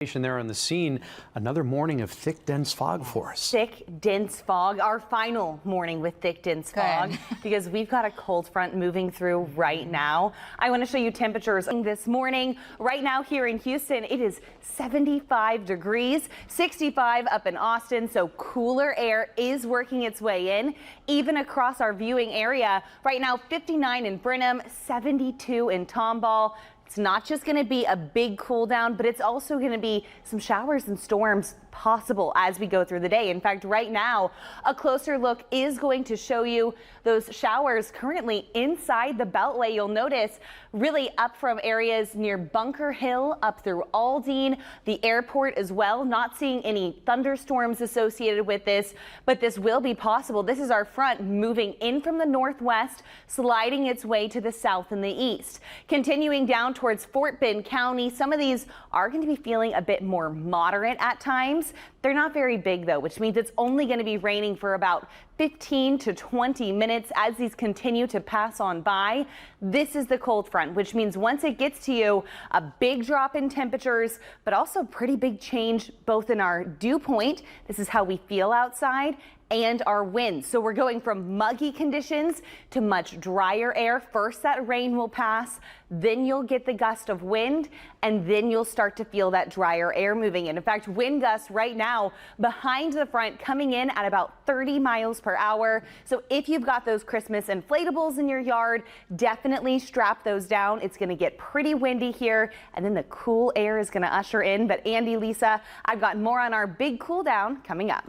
There on the scene, another morning of thick, dense fog for us. Thick, dense fog, our final morning with thick, dense fog, because we've got a cold front moving through right now. I want to show you temperatures this morning. Right now here in Houston, it is 75 degrees, 65 up in Austin, so cooler air is working its way in, even across our viewing area. Right now, 59 in Brenham, 72 in Tomball. It's not just going to be a big cool down, but it's also going to be some showers and storms possible as we go through the day. In fact, right now, a closer look is going to show you those showers currently inside the Beltway. You'll notice really up from areas near Bunker Hill up through Aldine, the airport as well. Not seeing any thunderstorms associated with this, but this will be possible. This is our front moving in from the northwest, sliding its way to the south and the east. Continuing down towards Fort Bend County, some of these are going to be feeling a bit more moderate at times. They're not very big though, which means it's only going to be raining for about 15 to 20 minutes as these continue to pass on by. This is the cold front, which means once it gets to you, a big drop in temperatures, but also pretty big change both in our dew point. This is how we feel outside, and our winds. So we're going from muggy conditions to much drier air. First, that rain will pass, then you'll get the gust of wind, and then you'll start to feel that drier air moving in. In fact, wind gusts right now behind the front coming in at about 30 miles per hour. So if you've got those Christmas inflatables in your yard, definitely strap those down. It's going to get pretty windy here, and then the cool air is going to usher in. But Andy, Lisa, I've got more on our big cool down coming up.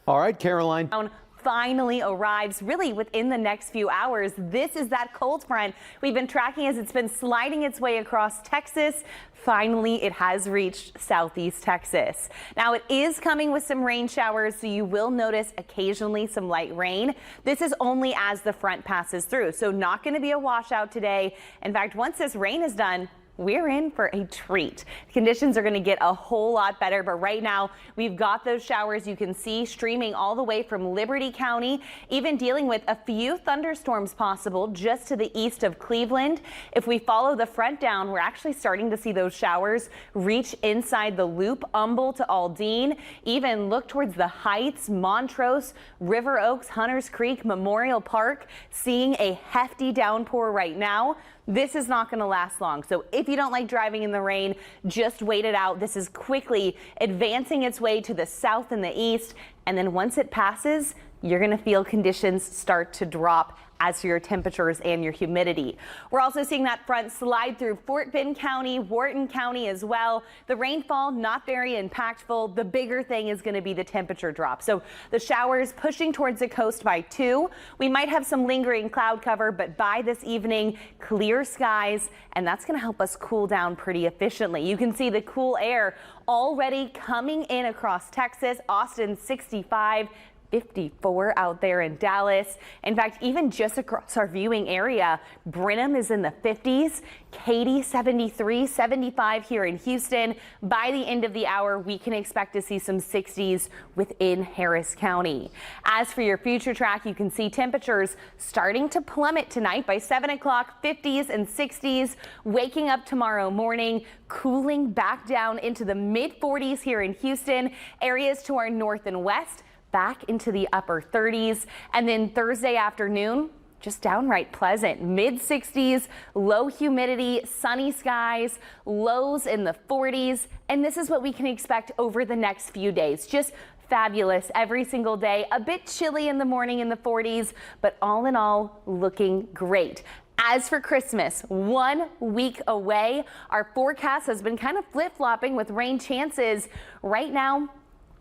All right, Caroline. Finally arrives really within the next few hours. This is that cold front we've been tracking as it's been sliding its way across Texas. Finally, it has reached southeast Texas. Now it is coming with some rain showers, so you will notice occasionally some light rain. This is only as the front passes through, so not going to be a washout today. In fact, once this rain is done, we're in for a treat. Conditions are going to get a whole lot better, but right now we've got those showers you can see streaming all the way from Liberty County, even dealing with a few thunderstorms possible just to the east of Cleveland. If we follow the front down, we're actually starting to see those showers reach inside the loop, Humble to Aldine, even look towards the Heights, Montrose, River Oaks, Hunters Creek, Memorial Park, seeing a hefty downpour right now. This is not going to last long, so if you don't like driving in the rain, just wait it out. This is quickly advancing its way to the south and the east, and then once it passes, you're going to feel conditions start to drop as for your temperatures and your humidity. We're also seeing that front slide through Fort Bend County, Wharton County as well. The rainfall not very impactful. The bigger thing is going to be the temperature drop. So the showers pushing towards the coast by 2. We might have some lingering cloud cover, but by this evening, clear skies, and that's going to help us cool down pretty efficiently. You can see the cool air already coming in across Texas. Austin 65. 54 out there in Dallas. In fact, even just across our viewing area, Brenham is in the 50s, Katy 73, 75 here in Houston. By the end of the hour, we can expect to see some 60s within Harris County. As for your future track, you can see temperatures starting to plummet tonight by 7 o'clock, 50s and 60s. Waking up tomorrow morning, cooling back down into the mid 40s here in Houston. Areas to our north and west, back into the upper 30s, and then Thursday afternoon, just downright pleasant. Mid 60s, low humidity, sunny skies, lows in the 40s, and this is what we can expect over the next few days. Just fabulous every single day. A bit chilly in the morning in the 40s, but all in all, looking great. As for Christmas, 1 week away, our forecast has been kind of flip-flopping with rain chances. Right now,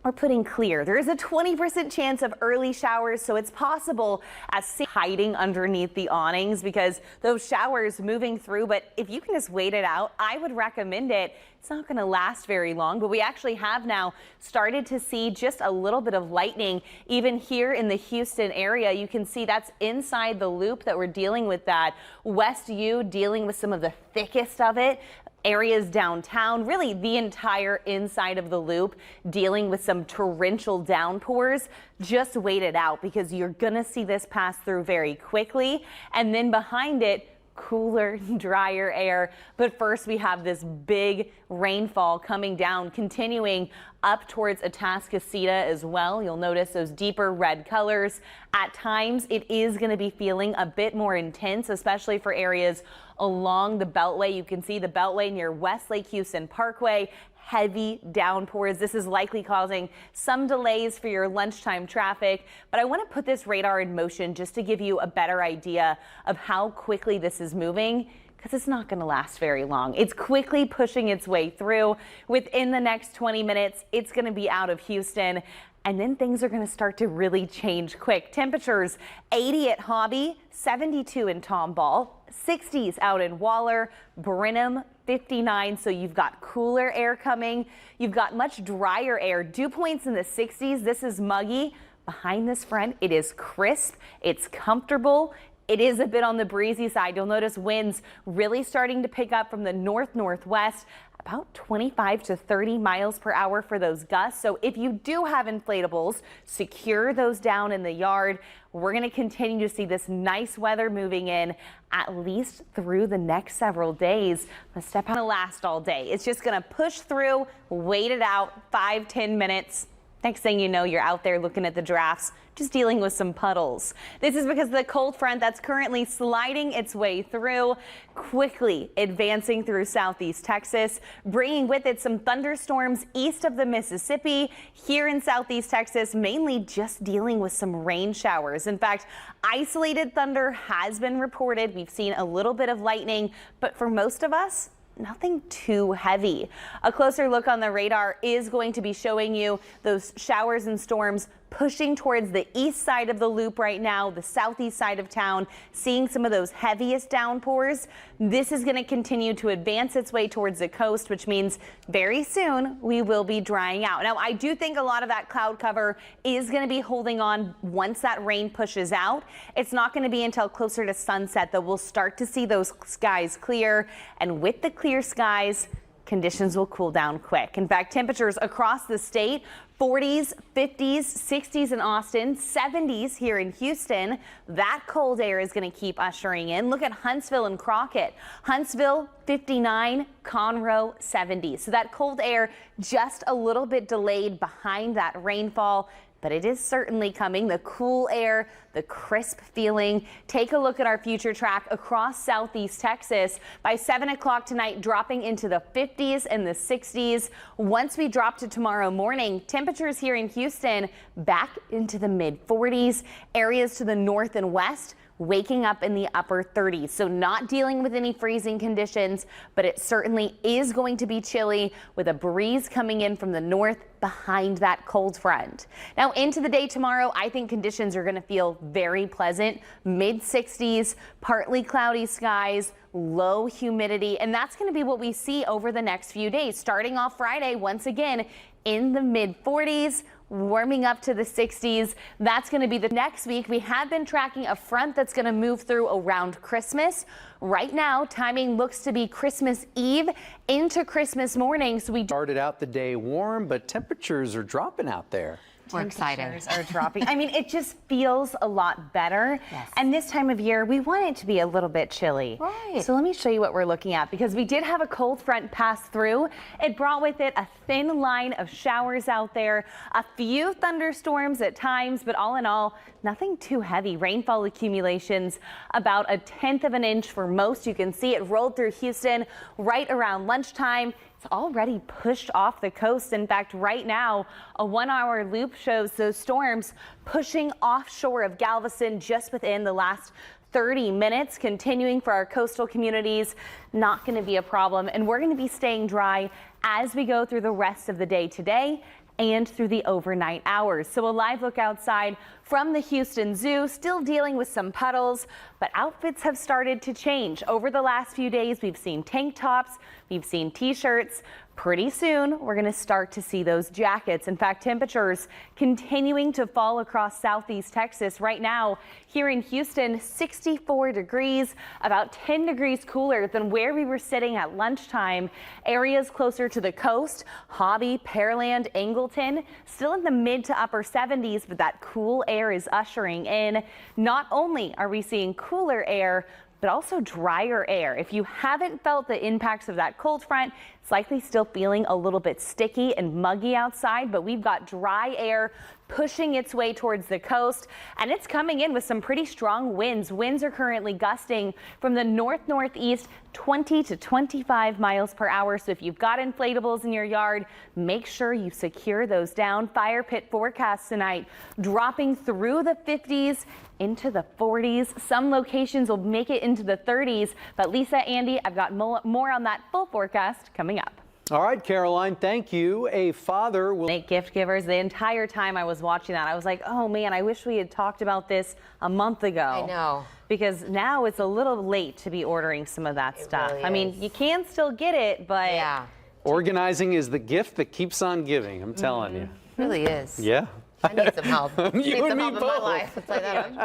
we're putting clear. There is a 20% chance of early showers, so it's possible as hiding underneath the awnings because those showers moving through. But if you can just wait it out, I would recommend it. It's not going to last very long, but we actually have now started to see just a little bit of lightning even here in the Houston area. You can see that's inside the loop that we're dealing with that. West U dealing with some of the thickest of it. Areas downtown, really the entire inside of the loop, dealing with some torrential downpours. Just wait it out because you're going to see this pass through very quickly. And then behind it, cooler, drier air. But first we have this big rainfall coming down, continuing up towards Atascocita as well. You'll notice those deeper red colors. At times it is going to be feeling a bit more intense, especially for areas along the Beltway. You can see the Beltway near West Lake Houston Parkway. Heavy downpours. This is likely causing some delays for your lunchtime traffic, but I want to put this radar in motion just to give you a better idea of how quickly this is moving, because it's not going to last very long. It's quickly pushing its way through. Within the next 20 minutes, it's going to be out of Houston. And then things are going to start to really change quick. Temperatures 80 at Hobby, 72 in Tomball, 60s out in Waller, Brenham 59. So you've got cooler air coming. You've got much drier air. Dew points in the 60s. This is muggy. Behind this front, it is crisp. It's comfortable. It is a bit on the breezy side. You'll notice winds really starting to pick up from the north-northwest, about 25 to 30 miles per hour for those gusts. So if you do have inflatables, secure those down in the yard. We're going to continue to see this nice weather moving in at least through the next several days. The step on to last all day. It's just going to push through, wait it out 5-10 minutes. Next thing you know, you're out there looking at the drafts, just dealing with some puddles. This is because the cold front that's currently sliding its way through, quickly advancing through southeast Texas, bringing with it some thunderstorms east of the Mississippi. Here in southeast Texas, mainly just dealing with some rain showers. In fact, isolated thunder has been reported. We've seen a little bit of lightning, but for most of us, nothing too heavy. A closer look on the radar is going to be showing you those showers and storms pushing towards the east side of the loop right now, the southeast side of town, seeing some of those heaviest downpours. This is going to continue to advance its way towards the coast, which means very soon we will be drying out. Now, I do think a lot of that cloud cover is going to be holding on once that rain pushes out. It's not going to be until closer to sunset that we'll start to see those skies clear. And with the clear skies, conditions will cool down quick. In fact, temperatures across the state, 40s, 50s, 60s in Austin, 70s here in Houston. That cold air is going to keep ushering in. Look at Huntsville and Crockett. Huntsville 59, Conroe 70. So that cold air just a little bit delayed behind that rainfall. But it is certainly coming. The cool air, the crisp feeling. Take a look at our future track across southeast Texas. By 7 o'clock tonight, dropping into the 50s and the 60s. Once we drop to tomorrow morning, temperatures here in Houston back into the mid 40s. Areas to the north and west waking up in the upper 30s. So not dealing with any freezing conditions, but it certainly is going to be chilly with a breeze coming in from the north behind that cold front. Now into the day tomorrow, I think conditions are going to feel very pleasant. Mid 60s, partly cloudy skies, low humidity, and that's going to be what we see over the next few days. Starting off Friday, once again in the mid 40s. Warming up to the 60s. That's going to be the next week. We have been tracking a front that's going to move through around Christmas. Right now, timing looks to be Christmas Eve into Christmas morning. So we Started out the day warm, but temperatures are dropping out there. We're excited. Temperatures are dropping. I mean, it just feels a lot better. Yes. And this time of year, we want it to be a little bit chilly. Right. So let me show you what we're looking at, because we did have a cold front pass through. It brought with it a thin line of showers out there, a few thunderstorms at times, but all in all, nothing too heavy. Rainfall accumulations about 1/10 of an inch for most. You can see it rolled through Houston right around lunchtime. It's already pushed off the coast. In fact, right now, a 1-hour loop shows those storms pushing offshore of Galveston just within the last 30 minutes, continuing for our coastal communities. Not going to be a problem. And we're going to be staying dry as we go through the rest of the day today and through the overnight hours. So a live look outside from the Houston Zoo, still dealing with some puddles, but outfits have started to change. Over the last few days, we've seen tank tops, we've seen t-shirts. Pretty soon, we're going to start to see those jackets. In fact, temperatures continuing to fall across southeast Texas. Right now, here in Houston, 64 degrees, about 10 degrees cooler than where we were sitting at lunchtime. Areas closer to the coast, Hobby, Pearland, Angleton, still in the mid to upper 70s, but that cool air is ushering in. Not only are we seeing cooler air, but also drier air. If you haven't felt the impacts of that cold front, it's likely still feeling a little bit sticky and muggy outside, but we've got dry air pushing its way towards the coast, and it's coming in with some pretty strong winds. Winds are currently gusting from the northeast 20 to 25 miles per hour. So if you've got inflatables in your yard, make sure you secure those down. Fire pit forecast tonight dropping through the 50s into the 40s. Some locations will make it into the 30s, but Lisa, Andy, I've got more on that full forecast coming up. All right, Caroline, thank you. A father will Make gift givers. The entire time I was watching that, I was like, oh man, I wish we had talked about this a month ago. I know. Because now it's a little late to be ordering some of that stuff. really I mean, is. you can still get it, but Yeah, Organizing is the gift that keeps on giving, I'm telling you. it really is. Yeah. I need some help. You need and some me help in my both. life. I'll tell you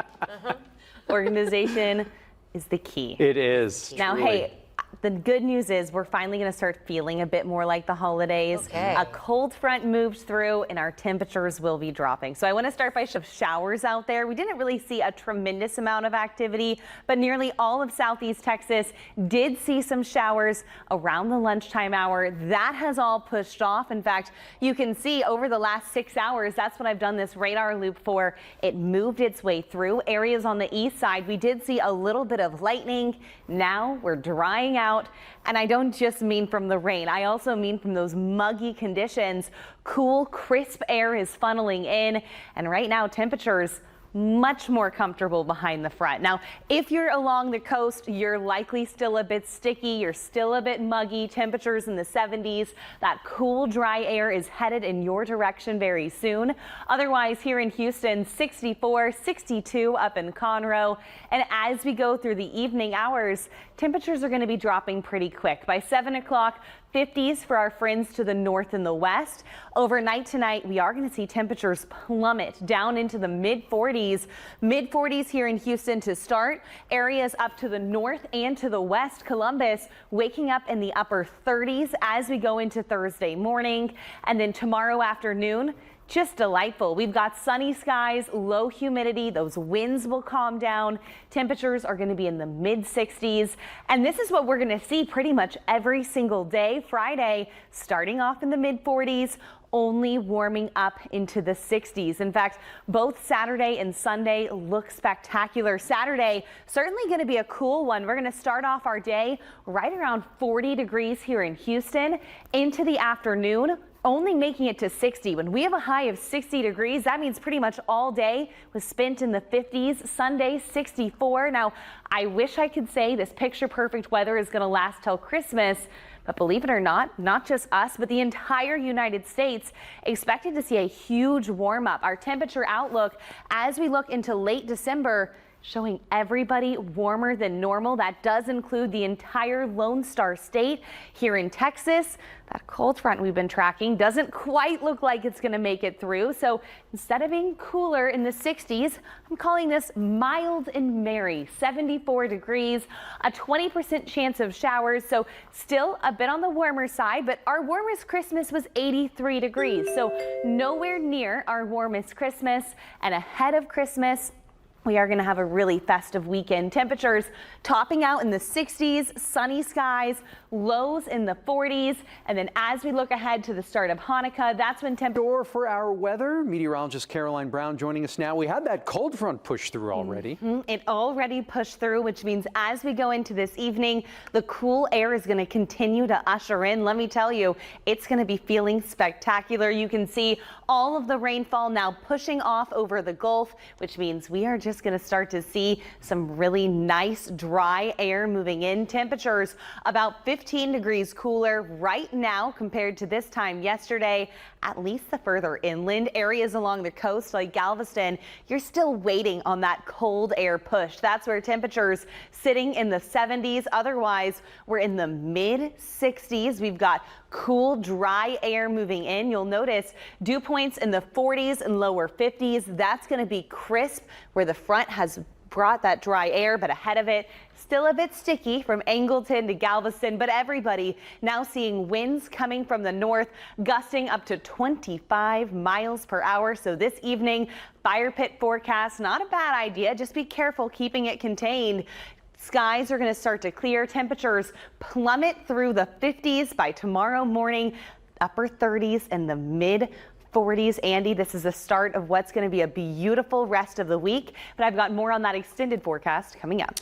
that. organization is the key. It is. Now, truly. hey, the good news is we're finally going to start feeling a bit more like the holidays. Okay. A cold front moved through and our temperatures will be dropping. So I want to start by showers out there. We didn't really see a tremendous amount of activity, but nearly all of southeast Texas did see some showers around the lunchtime hour. That has all pushed off. In fact, you can see over the last 6 hours, that's what I've done this radar loop for. It moved its way through areas on the east side. We did see a little bit of lightning. Now we're drying out. And I don't just mean from the rain. I also mean from those muggy conditions. Cool, crisp air is funneling in. And right now, temperatures much more comfortable behind the front. Now, if you're along the coast, you're likely still a bit sticky. You're still a bit muggy. Temperatures in the 70s. That cool, dry air is headed in your direction very soon. Otherwise, here in Houston, 64, 62 up in Conroe. And as we go through the evening hours, temperatures are going to be dropping pretty quick. By 7 o'clock, 50s for our friends to the north and the west. Overnight tonight, we are going to see temperatures plummet down into the mid 40s. Mid 40s here in Houston to start. Areas up to the north and to the west. Columbus waking up in the upper 30s as we go into Thursday morning. And then tomorrow afternoon, just delightful. We've got sunny skies, low humidity. Those winds will calm down. Temperatures are going to be in the mid 60s. And this is what we're going to see pretty much every single day. Friday, starting off in the mid 40s, only warming up into the 60s. In fact, both Saturday and Sunday look spectacular. Saturday, certainly going to be a cool one. We're going to start off our day right around 40 degrees here in Houston. Into the afternoon, only making it to 60. When we have a high of 60 degrees, that means pretty much all day was spent in the 50s. Sunday, 64. Now, I wish I could say this picture perfect weather is going to last till Christmas. But believe it or not just us, but the entire United States expected to see a huge warm up. Our temperature outlook as we look into late December showing everybody warmer than normal. That does include the entire Lone Star State. Here in Texas, that cold front we've been tracking doesn't quite look like it's going to make it through. So instead of being cooler in the 60s, I'm calling this mild and merry. 74 degrees, a 20% chance of showers. So still a bit on the warmer side, but our warmest Christmas was 83 degrees. So nowhere near our warmest Christmas. And ahead of Christmas, we are going to have a really festive weekend. Temperatures topping out in the 60s, sunny skies, lows in the 40s. And then as we look ahead to the start of Hanukkah, that's when Door for our weather. Meteorologist Caroline Brown joining us now. We had that cold front push through already. it already pushed through, which means as we go into this evening, the cool air is going to continue to usher in. Let me tell you, it's going to be feeling spectacular. You can see all of the rainfall now pushing off over the Gulf, which means we are just going to start to see some really nice dry air moving in. Temperatures about 15 degrees cooler right now compared to this time yesterday. At least the further inland areas along the coast like Galveston, you're still waiting on that cold air push. That's where temperatures sitting in the 70s. Otherwise, we're in the mid 60s. We've got cool, dry air moving in. You'll notice dew points in the 40s and lower 50s. That's going to be crisp where the front has brought that dry air, but ahead of it, still a bit sticky from Angleton to Galveston, but everybody now seeing winds coming from the north, gusting up to 25 miles per hour. So this evening, fire pit forecast, not a bad idea. Just be careful keeping it contained. Skies are going to start to clear. Temperatures plummet through the 50s by tomorrow morning, upper 30s and the mid 40s. Andy, this is the start of what's going to be a beautiful rest of the week, but I've got more on that extended forecast coming up.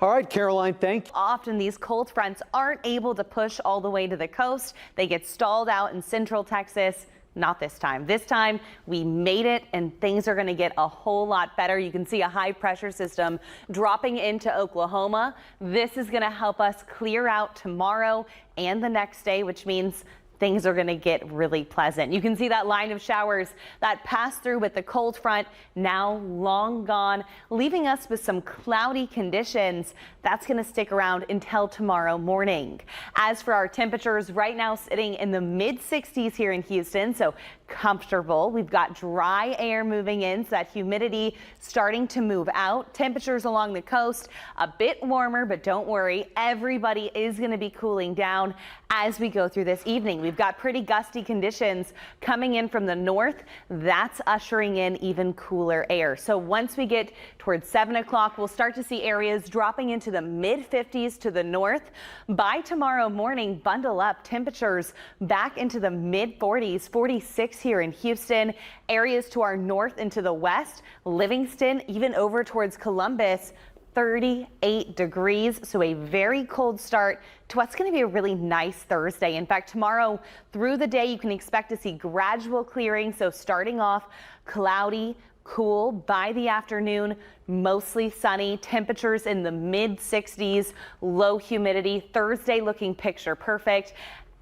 All right, Caroline, thank you. Often these cold fronts aren't able to push all the way to the coast. They get stalled out in central Texas. Not this time. This time we made it and things are going to get a whole lot better. You can see a high pressure system dropping into Oklahoma. This is going to help us clear out tomorrow and the next day, which means things are going to get really pleasant. You can see that line of showers that passed through with the cold front now long gone, leaving us with some cloudy conditions. That's going to stick around until tomorrow morning. As for our temperatures, right now sitting in the mid 60s here in Houston, so comfortable. We've got dry air moving in, so that humidity starting to move out. Temperatures along the coast a bit warmer, but don't worry, everybody is going to be cooling down as we go through this evening. We've got pretty gusty conditions coming in from the north. That's ushering in even cooler air. So once we get towards 7 o'clock, we'll start to see areas dropping into the mid 50s to the north. By tomorrow morning, bundle up. Temperatures back into the mid 40s, 46 here in Houston. Areas to our north and to the west, Livingston, even over towards Columbus, 38 degrees. So a very cold start to what's going to be a really nice Thursday. In fact, tomorrow through the day, you can expect to see gradual clearing. So starting off cloudy, cool by the afternoon, mostly sunny, temperatures in the mid 60s, low humidity. Thursday looking picture perfect.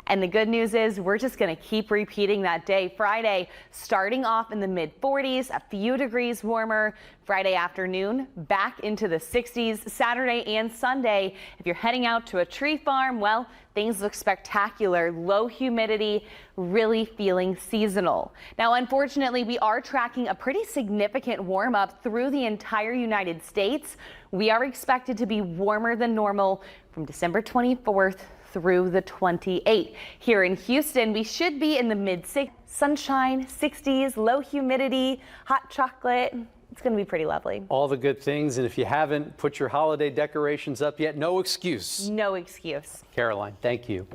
And the good news is we're just going to keep repeating that day. Friday starting off in the mid 40s, a few degrees warmer. Friday afternoon back into the 60s. Saturday and Sunday, if you're heading out to a tree farm, well, things look spectacular. Low humidity, really feeling seasonal. Now, unfortunately, we are tracking a pretty significant warm up through the entire United States. We are expected to be warmer than normal from December 24th through the 28th. Here in Houston, we should be in the mid 60s, sunshine, 60s, low humidity, hot chocolate. It's going to be pretty lovely. All the good things, and if you haven't put your holiday decorations up yet, no excuse. No excuse. Caroline, thank you.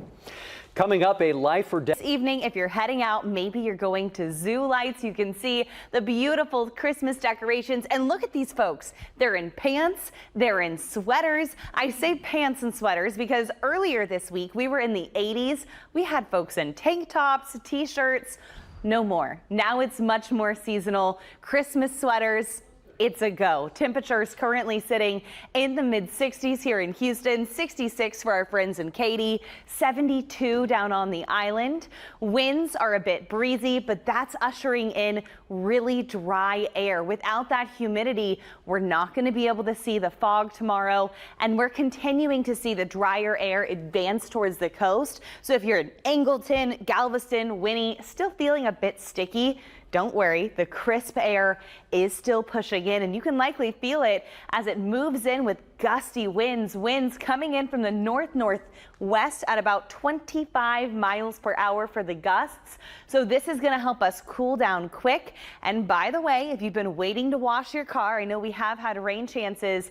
Coming up, a life or death. This evening, if you're heading out, maybe you're going to Zoo Lights. You can see the beautiful Christmas decorations. And look at these folks. They're in pants. They're in sweaters. I say pants and sweaters because earlier this week, we were in the 80s. We had folks in tank tops, t-shirts. No more. Now it's much more seasonal. Christmas sweaters. It's a go. Temperatures currently sitting in the mid 60s here in Houston, 66 for our friends in Katy, 72 down on the island. Winds are a bit breezy, but that's ushering in really dry air. Without that humidity, we're not going to be able to see the fog tomorrow, and we're continuing to see the drier air advance towards the coast. So if you're in Angleton, Galveston, Winnie, still feeling a bit sticky, don't worry, the crisp air is still pushing in, and you can likely feel it as it moves in with gusty winds. Winds coming in from the north-northwest at about 25 miles per hour for the gusts. So this is going to help us cool down quick. And by the way, if you've been waiting to wash your car, I know we have had rain chances.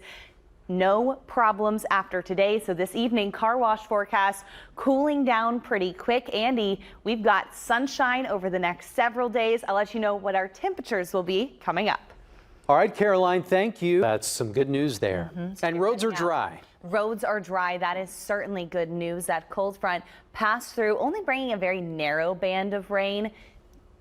No problems after today. So this evening, car wash forecast cooling down pretty quick. Andy, we've got sunshine over the next several days. I'll let you know what our temperatures will be coming up. All right, Caroline, thank you. That's some good news there. And roads are dry. Roads are dry. That is certainly good news. That cold front passed through, only bringing a very narrow band of rain.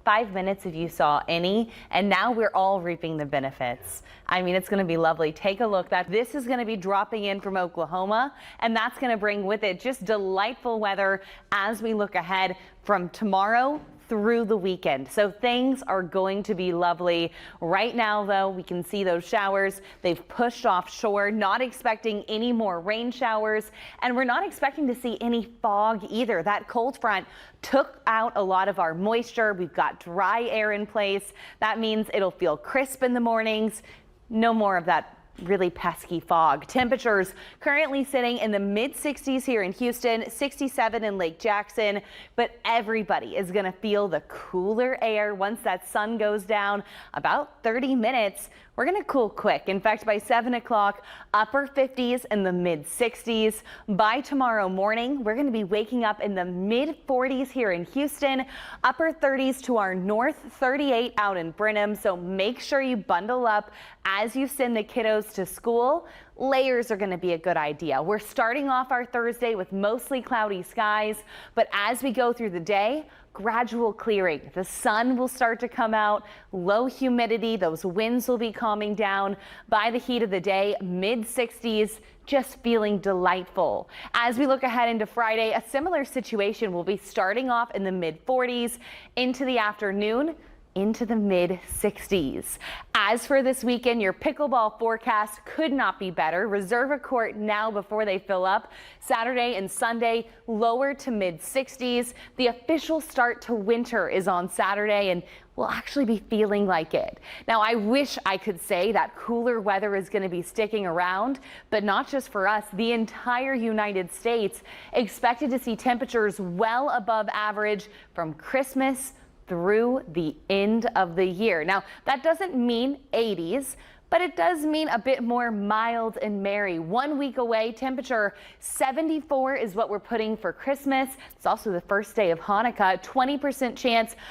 5 minutes if you saw any, and now we're all reaping the benefits. I mean, it's going to be lovely. Take a look. This is going to be dropping in from Oklahoma, and that's going to bring with it just delightful weather as we look ahead from tomorrow through the weekend. So things are going to be lovely. Right now, though, we can see those showers. They've pushed offshore, not expecting any more rain showers, and we're not expecting to see any fog either. That cold front took out a lot of our moisture. We've got dry air in place. That means it'll feel crisp in the mornings. No more of that really pesky fog. Temperatures currently sitting in the mid 60s here in Houston, 67 in Lake Jackson, but everybody is going to feel the cooler air once that sun goes down. About 30 minutes. We're going to cool quick. In fact, by 7 o'clock, upper 50s and the mid 60s. By tomorrow morning, we're going to be waking up in the mid 40s here in Houston, upper 30s to our north, 38 out in Brenham. So make sure you bundle up as you send the kiddos to school. Layers are going to be a good idea. We're starting off our Thursday with mostly cloudy skies, but as we go through the day, gradual clearing. The sun will start to come out, low humidity, those winds will be calming down. By the heat of the day, mid 60s, just feeling delightful. As we look ahead into Friday, a similar situation will be starting off in the mid 40s into the afternoon, into the mid 60s. As for this weekend, your pickleball forecast could not be better. Reserve a court now before they fill up. Saturday and Sunday, lower to mid 60s. The official start to winter is on Saturday, and we'll actually be feeling like it. Now, I wish I could say that cooler weather is going to be sticking around, but not just for us. The entire United States expected to see temperatures well above average from Christmas through the end of the year. Now, that doesn't mean 80s, but it does mean a bit more mild and merry. 1 week away, temperature 74 is what we're putting for Christmas. It's also the first day of Hanukkah. 20% chance